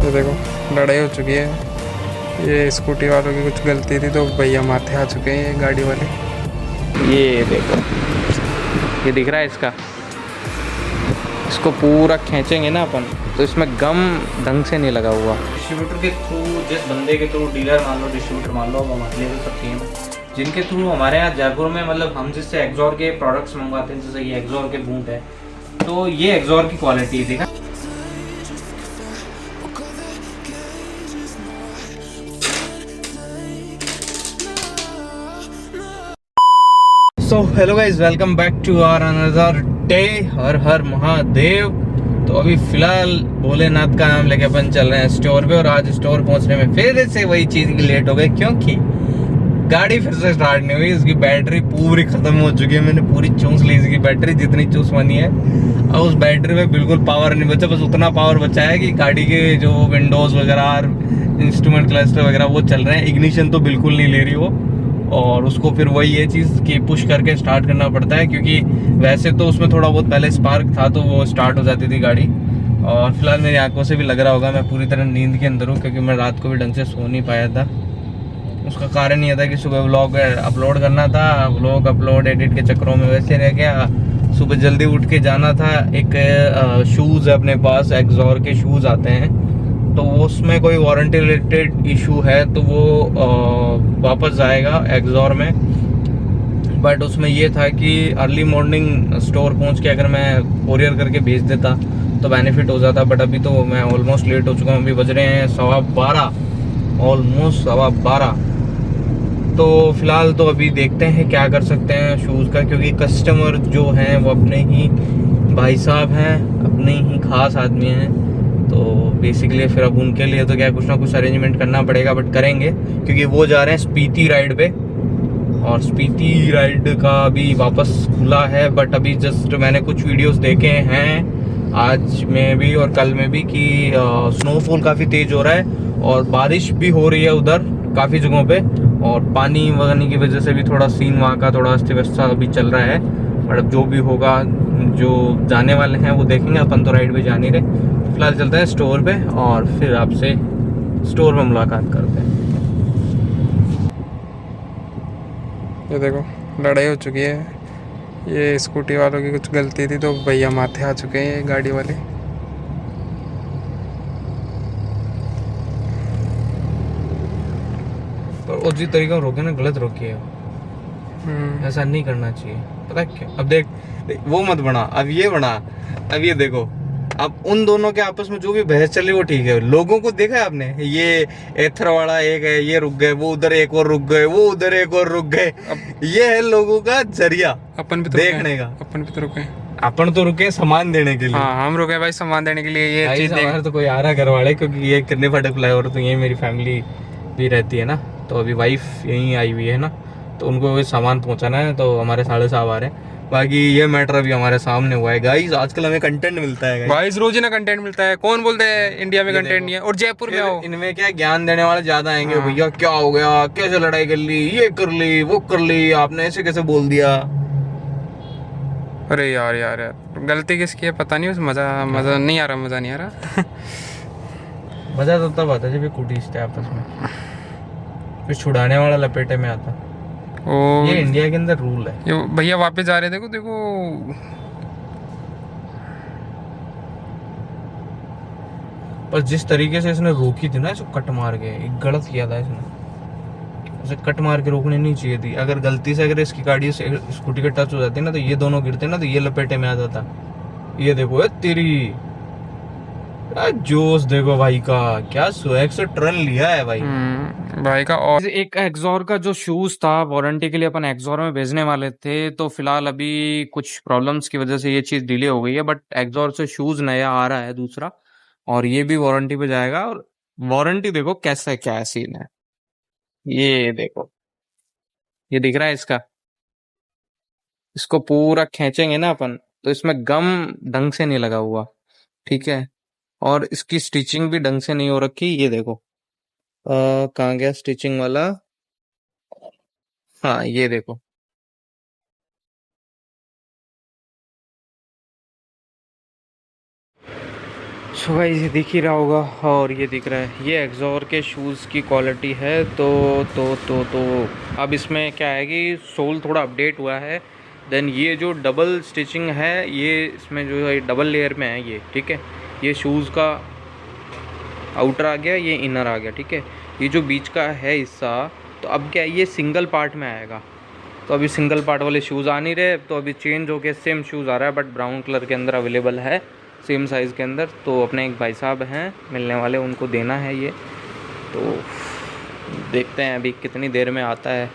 ये देखो, लड़ाई हो चुकी है। ये स्कूटी वालों की कुछ गलती थी तो भैया माथे आ चुके हैं ये गाड़ी वाले। ये देखो, ये दिख रहा है इसका। इसको पूरा खींचेंगे ना अपन तो इसमें गम ढंग से नहीं लगा हुआ। डिस्ट्रीब्यूटर के थ्रू, जिस बंदे के थ्रू, डीलर मान लो, डिस्ट्रीब्यूटर मान लो, अब हमारे लिए तो सब सेम, जिनके थ्रू हमारे यहाँ जयपुर में, मतलब हम जिससे एग्जॉर के प्रोडक्ट्स मंगवाते हैं, जैसे ये एग्जॉर के बूट है, तो ये एग्जॉर की क्वालिटी है, देखा। So hello guys, welcome back to our another day. हर हर महादेव। तो अभी फिलहाल भोलेनाथ का नाम लेके अपन चल रहे हैं स्टोर पे, और आज स्टोर पहुंचने में फिर से वही चीज की लेट हो गई, क्योंकि गाड़ी फिर से स्टार्ट नहीं हुई। इसकी बैटरी पूरी खत्म हो चुकी है। मैंने पूरी चूस ली इसकी बैटरी, जितनी चूसवानी है। अब उस बैटरी में बिल्कुल पावर नहीं बचा, बस उतना पावर बचा है कि गाड़ी के जो विंडोज वगैरह, इंस्ट्रूमेंट क्लस्टर वगैरह वो चल रहे हैं। इग्निशन तो बिल्कुल नहीं ले रही वो, और उसको फिर वही ये चीज़ कि पुश करके स्टार्ट करना पड़ता है, क्योंकि वैसे तो उसमें थोड़ा बहुत पहले स्पार्क था तो वो स्टार्ट हो जाती थी गाड़ी। और फिलहाल मेरी आंखों से भी लग रहा होगा मैं पूरी तरह नींद के अंदर हूँ, क्योंकि मैं रात को भी ढंग से सो नहीं पाया था। उसका कारण ये था कि सुबह व्लॉग अपलोड करना था, व्लॉग अपलोड एडिट के चक्करों में वैसे रह गया। सुबह जल्दी उठ के जाना था। एक शूज़ है अपने पास, एक्सॉर के शूज़ आते हैं, तो उसमें कोई वारंटी रिलेटेड इशू है तो वो वापस जाएगा एग्जॉर में। बट उसमें ये था कि अर्ली मॉर्निंग स्टोर पहुंच के अगर मैं कोरियर करके भेज देता तो बेनिफिट हो जाता। बट अभी तो मैं ऑलमोस्ट लेट हो चुका हूँ। अभी बज रहे हैं 12:15, ऑलमोस्ट 12:15। तो फिलहाल तो अभी देखते हैं क्या कर सकते हैं शूज़ का, क्योंकि कस्टमर जो हैं वो अपने ही भाई साहब हैं, अपने ही खास आदमी हैं। तो बेसिकली फिर अब उनके लिए तो क्या कुछ ना कुछ अरेंजमेंट करना पड़ेगा, बट करेंगे, क्योंकि वो जा रहे हैं स्पीति राइड पे। और स्पीति राइड का अभी वापस खुला है, बट अभी जस्ट मैंने कुछ वीडियोस देखे हैं आज में भी और कल में भी कि स्नोफॉल काफ़ी तेज़ हो रहा है और बारिश भी हो रही है उधर काफ़ी जगहों पे, और पानी वगैरह की वजह से भी थोड़ा सीन वहाँ का थोड़ा अस्त व्यस्त अभी चल रहा है। बट अब जो भी होगा, जो जाने वाले हैं वो देखेंगे, अपन तो राइड पे जा नहीं रहे। फिलहाल चलते हैं स्टोर पे और फिर आपसे स्टोर में मुलाकात करते हैं। ये देखो, लड़ाई हो चुकी है। ये स्कूटी वालों की कुछ गलती थी तो भैया माथे आ चुके हैं ये गाड़ी वाले। पर उसी तरीके से रोके ना, गलत रोकी है। ऐसा नहीं करना चाहिए, पता है क्या। अब देख वो मत बना, अब ये बना। अब ये देखो, अब उन दोनों के आपस में जो भी बहस चली वो ठीक है। लोगों को देखा है आपने, ये एथर वाला एक है, ये रुक गए, वो उधर एक और रुक गए, वो उधर एक और रुक गए। अब ये है लोगों का जरिया अपन भी तो देखने का। अपन भी तो रुके। अपन तो रुके सामान देने के लिए। हाँ, हम रुके भाई सामान देने के लिए। ये भाई चीज़ देख। हमारे तो कोई आ रहा है घर वाले, क्योंकि ये कितने फटे फ्लाईओवर, तो यही मेरी फैमिली भी रहती है ना, तो अभी वाइफ यहीं आई हुई है ना, तो उनको कोई सामान पहुंचाना है, तो हमारे साढ़े साहब आ रहे हैं। बाकी ये मैटर अभी हमारे सामने हुआ है गाइस। आजकल हमें कंटेंट मिलता है गाइस। भाई रोज ही ना कंटेंट मिलता है। कौन बोलते हैं इंडिया में ये कंटेंट देखो, नहीं है और जयपुर में फिर आओ। इनमें क्या ज्ञान देने वाले ज्यादा आएंगे। हाँ। भैया क्या हो गया, कैसे लड़ाई कर ली, ये कर ली, वो कर ली, आपने ऐसे कैसे बोल दिया। अरे यार यार यार, गलती किसकी है पता नहीं। उस मज़ा मज़ा नहीं आ रहा, मज़ा नहीं आ रहा। मजा तो तब आता है जब ये कुटीसते आपस में, फिर छुड़ाने वाला लपेटे में आता। ओ, ये इंडिया के अंदर रूल है। ये भैया वापस जा रहे हैं, देखो देखो। पर जिस तरीके से इसने रोकी थी ना, इसको कट मार के, एक गलत किया था इसने। उसे कट मार के रोकनी नहीं चाहिए थी। अगर गलती से अगर इसकी गाड़ी से स्कूटी के टच हो जाती ना, तो ये दोनों गिरते ना, तो ये लपेटे में आ जाता। ये देखो, तेरी जोश देखो भाई का, क्या स्वैग से टर्न लिया है भाई। भाई का। और एक एक्सॉर का जो शूज था, वारंटी के लिए अपन एक्सॉर में भेजने वाले थे, तो फिलहाल अभी कुछ प्रॉब्लम्स की वजह से ये चीज डिले हो गई है। बट एक्सॉर से शूज नया आ रहा है दूसरा, और ये भी वारंटी पे जाएगा। और वारंटी देखो कैसा क्या सीन है। ये देखो, ये दिख रहा है इसका। इसको पूरा खींचेंगे ना अपन तो इसमें गम ढंग से नहीं लगा हुआ, ठीक है। और इसकी स्टिचिंग भी ढंग से नहीं हो रखी। ये देखो, कहाँ गया स्टिचिंग वाला। हाँ, ये देखो। सो गाइस ये दिख ही रहा होगा और ये दिख रहा है, ये एक्सॉर के शूज़ की क्वालिटी है। तो अब इसमें क्या है कि सोल थोड़ा अपडेट हुआ है। देन ये जो डबल स्टिचिंग है, ये इसमें जो है डबल लेयर में है ये, ठीक है। ये शूज़ का आउटर आ गया, ये इनर आ गया, ठीक है। ये जो बीच का है हिस्सा, तो अब क्या है, ये सिंगल पार्ट में आएगा। तो अभी सिंगल पार्ट वाले शूज़ आ नहीं रहे, तो अभी चेंज हो के सेम शूज़ आ रहा है, बट ब्राउन कलर के अंदर अवेलेबल है, सेम साइज़ के अंदर। तो अपने एक भाई साहब हैं मिलने वाले, उनको देना है ये। तो देखते हैं अभी कितनी देर में आता है।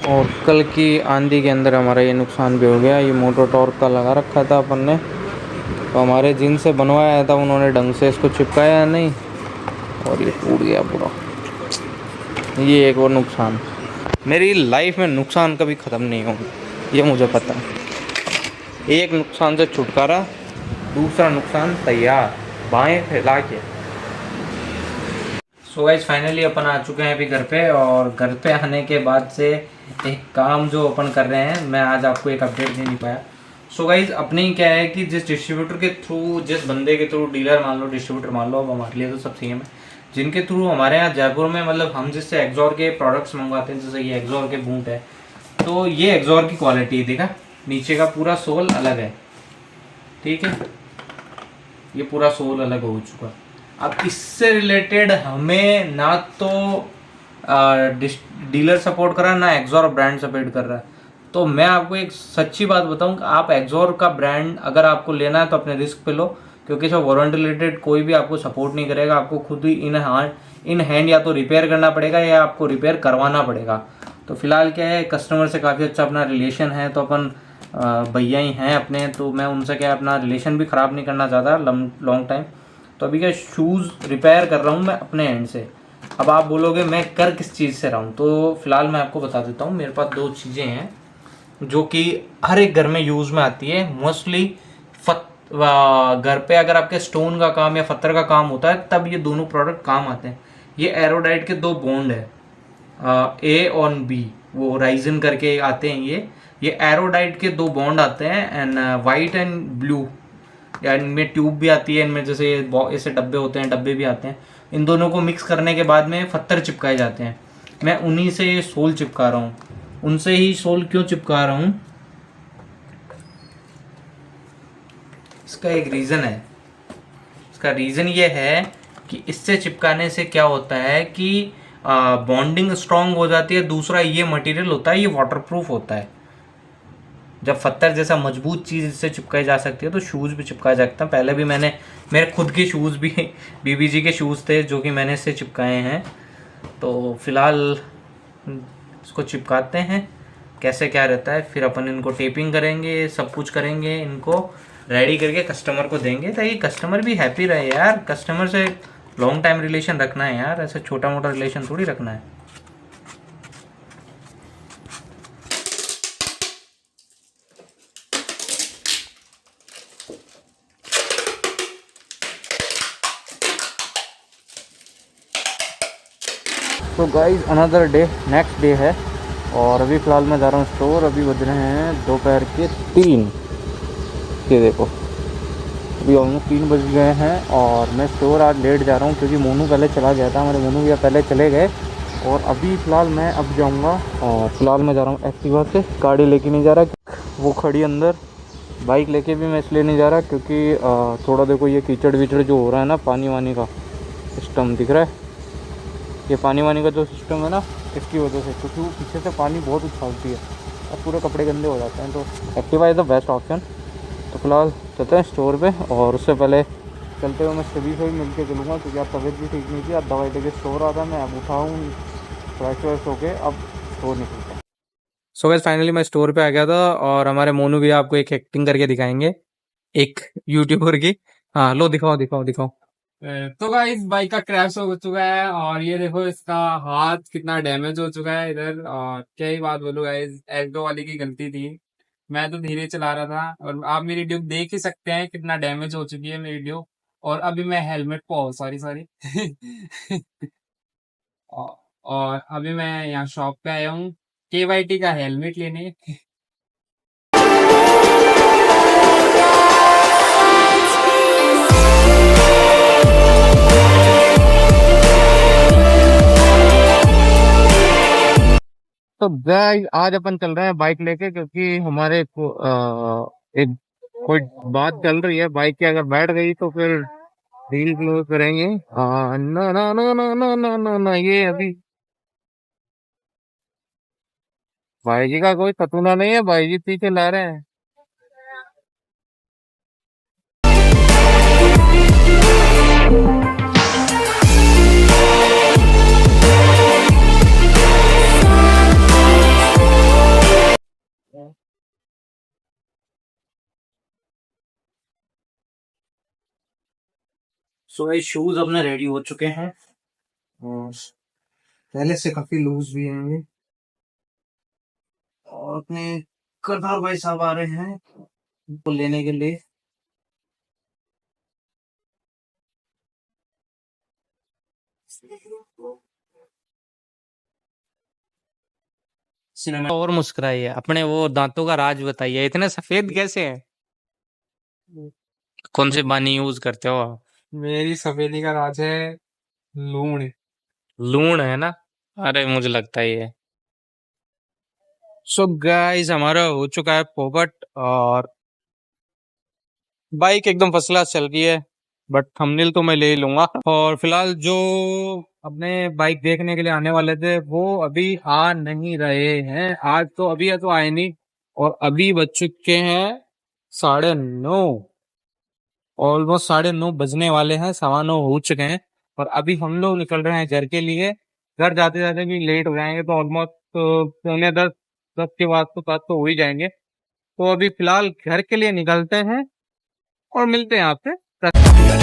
और कल की आंधी के अंदर हमारा ये नुकसान भी हो गया। ये मोटर टॉर्क का लगा रखा था अपन ने, तो हमारे जिनसे बनवाया था उन्होंने ढंग से इसको चिपकाया नहीं और ये टूट गया पूरा। ये एक और नुकसान। मेरी लाइफ में नुकसान कभी ख़त्म नहीं होंगे, ये मुझे पता है। एक नुकसान से छुटकारा, दूसरा नुकसान तैयार, बाएं फैला के। सो गाइस फाइनली अपन आ चुके हैं अभी घर पे, और घर पे आने के बाद से एक काम जो अपन कर रहे हैं, मैं आज आपको एक अपडेट दे नहीं पाया। सो गाइस अपने क्या है कि जिस डिस्ट्रीब्यूटर के थ्रू, जिस बंदे के थ्रू, डीलर मान लो, डिस्ट्रीब्यूटर मान लो, अब हमारे लिए तो सब सेम है, जिनके थ्रू हमारे यहाँ जयपुर में मतलब हम जिससे एक्सॉर के प्रोडक्ट्स मंगवाते हैं, जैसे ये एक्सॉर के बूट है, तो ये एक्सॉर की क्वालिटी देखा, नीचे का पूरा सोल अलग है, ठीक है। ये पूरा सोल अलग हो चुका है। अब इससे रिलेटेड हमें ना तो डीलर सपोर्ट कर रहा है, ना एक्सॉर ब्रांड सपोर्ट कर रहा है। तो मैं आपको एक सच्ची बात बताऊं कि आप एक्सॉर का ब्रांड अगर आपको लेना है तो अपने रिस्क पे लो, क्योंकि इसमें वारंटी रिलेटेड कोई भी आपको सपोर्ट नहीं करेगा। आपको खुद ही इन हैंड या तो रिपेयर करना पड़ेगा या आपको रिपेयर करवाना पड़ेगा। तो फिलहाल क्या है, कस्टमर से काफ़ी अच्छा अपना रिलेशन है, तो अपन भैया ही हैं अपने, तो मैं उनसे क्या अपना रिलेशन भी ख़राब नहीं करना चाहता लॉन्ग टाइम। तो अभी क्या शूज़ रिपेयर कर रहा हूँ मैं अपने एंड से। अब आप बोलोगे मैं कर किस चीज़ से रहा हूँ, तो फिलहाल मैं आपको बता देता हूँ। मेरे पास दो चीज़ें हैं जो कि हर एक घर में यूज़ में आती है मोस्टली। घर पे अगर आपके स्टोन का काम या पत्थर का काम होता है, तब ये दोनों प्रोडक्ट काम आते हैं। ये एरोडाइट के दो बॉन्ड है, ए और बी, वो राइजन करके आते हैं ये एरोडाइट के दो बॉन्ड आते हैं, एंड वाइट एंड ब्लू, या इनमें ट्यूब भी आती है, इनमें जैसे ऐसे डब्बे होते हैं, डब्बे भी आते हैं। इन दोनों को मिक्स करने के बाद में पत्थर चिपकाए जाते हैं। मैं उन्हीं से सोल चिपका रहा हूँ। उनसे ही सोल क्यों चिपका रहा हूँ, इसका एक रीज़न है। इसका रीज़न ये है कि इससे चिपकाने से क्या होता है कि बॉन्डिंग स्ट्रांग हो जाती है। दूसरा ये मटेरियल होता है, ये वाटरप्रूफ होता है। जब पत्थर जैसा मजबूत चीज़ इससे चिपकाई जा सकती है, तो शूज़ भी चिपकाए जा सकते हैं। पहले भी मैंने मेरे खुद के शूज़ भी बीबीजी के शूज़ थे जो कि मैंने इससे चिपकाए हैं। तो फिलहाल इसको चिपकाते हैं, कैसे क्या रहता है, फिर अपन इनको टेपिंग करेंगे, सब कुछ करेंगे, इनको रेडी करके कस्टमर को देंगे, ताकि कस्टमर भी हैप्पी रहे यार। कस्टमर से लॉन्ग टाइम रिलेशन रखना है यार, ऐसे छोटा मोटा रिलेशन थोड़ी रखना है। तो guys another day, next day है, और अभी फ़िलहाल मैं जा रहा हूँ स्टोर। अभी बज रहे हैं दोपहर के 3। ये देखो अभी ऑलमोस्ट 3 बज गए हैं, और मैं स्टोर आज लेट जा रहा हूँ क्योंकि मोनू पहले चला गया था। हमारे मोनू भैया पहले चले गए, और अभी फ़िलहाल मैं अब जाऊँगा। और फिलहाल मैं जा रहा हूँ एक्टिवा से, गाड़ी लेके नहीं जा रहा, वो खड़ी अंदर। बाइक लेके भी मैं इसलिए नहीं जा रहा क्योंकि थोड़ा देखो ये कीचड़ वीचड़ जो हो रहा है ना, पानी वानी का सिस्टम दिख रहा है, ये पानी वानी का जो सिस्टम है ना, इसकी वजह से, क्योंकि वो पीछे से पानी बहुत उछालती है और पूरे कपड़े गंदे हो जाते हैं। तो Activa is the best option. तो फिलहाल चलते हैं स्टोर पे, और उससे पहले चलते हुए मैं सभी से भी मिल के चलूँगा, क्योंकि आप तबीयत भी ठीक नहीं थी। आप दवाई लेके स्टोर आता, मैं अब उठाऊँ फ्रेश व्रेश होके अब स्टोर निकलता। सो गाइस फाइनली मैं स्टोर पे आ गया था, और हमारे मोनू भी आपको एक एक्टिंग करके दिखाएंगे, एक यूट्यूबर की। हाँ लो दिखाओ दिखाओ दिखाओ। तो गाइस बाइक का क्रैश हो चुका है, और ये देखो इसका हाथ कितना डैमेज हो चुका है इधर। और क्या ही बात बोलूं गाइस, एक्टो वाले की गलती थी, मैं तो धीरे चला रहा था। और आप मेरी ड्यूब देख ही सकते हैं कितना डैमेज हो चुकी है मेरी ड्यूब। और अभी मैं हेलमेट को, सॉरी सॉरी और अभी मैं यहाँ शॉप पे आया हूँ KYT का हेलमेट लेने। तो गाइस आज अपन चल रहे हैं बाइक लेके, क्योंकि हमारे एक कोई बात चल रही है। बाइक की अगर बैठ गई तो फिर रील क्लोज करेंगे। ना ना ना ना ना ना ना ना, ये अभी भाई जी का कोई सतूना नहीं है, भाई जी पीछे ला रहे हैं। सो ये शूज अपने रेडी हो चुके हैं और पहले से काफी लूज भी हैं ये। और अपने करतार भाई साहब आ रहे हैं उनको लेने के लिए। सिनेमा और मुस्कुराइए, अपने वो दांतों का राज बताइए, इतने सफेद कैसे हैं? कौन से पानी यूज करते हो आप? मेरी सफेदी का राज है लूण। लूण है ना? अरे मुझे लगता ही है। सो गाइस हमारा हो चुका है पोपट और बाइक एकदम फर्स्ट क्लास चल रही है। बट थंबनेल तो मैं ले ही लूंगा। और फिलहाल जो अपने बाइक देखने के लिए आने वाले थे वो अभी आ नहीं रहे हैं। आज तो अभी है तो आए नहीं। और अभी बज चुके हैं 9:30। ऑलमोस्ट 9:30 बजने वाले हैं, 9:15 हो चुके हैं। और अभी हम लोग निकल रहे हैं घर के लिए। घर जाते जाते भी लेट हो जाएंगे, तो ऑलमोस्ट 9:45 10 के बाद तो हो ही जाएंगे। तो अभी फिलहाल घर के लिए निकलते हैं और मिलते हैं आपसे।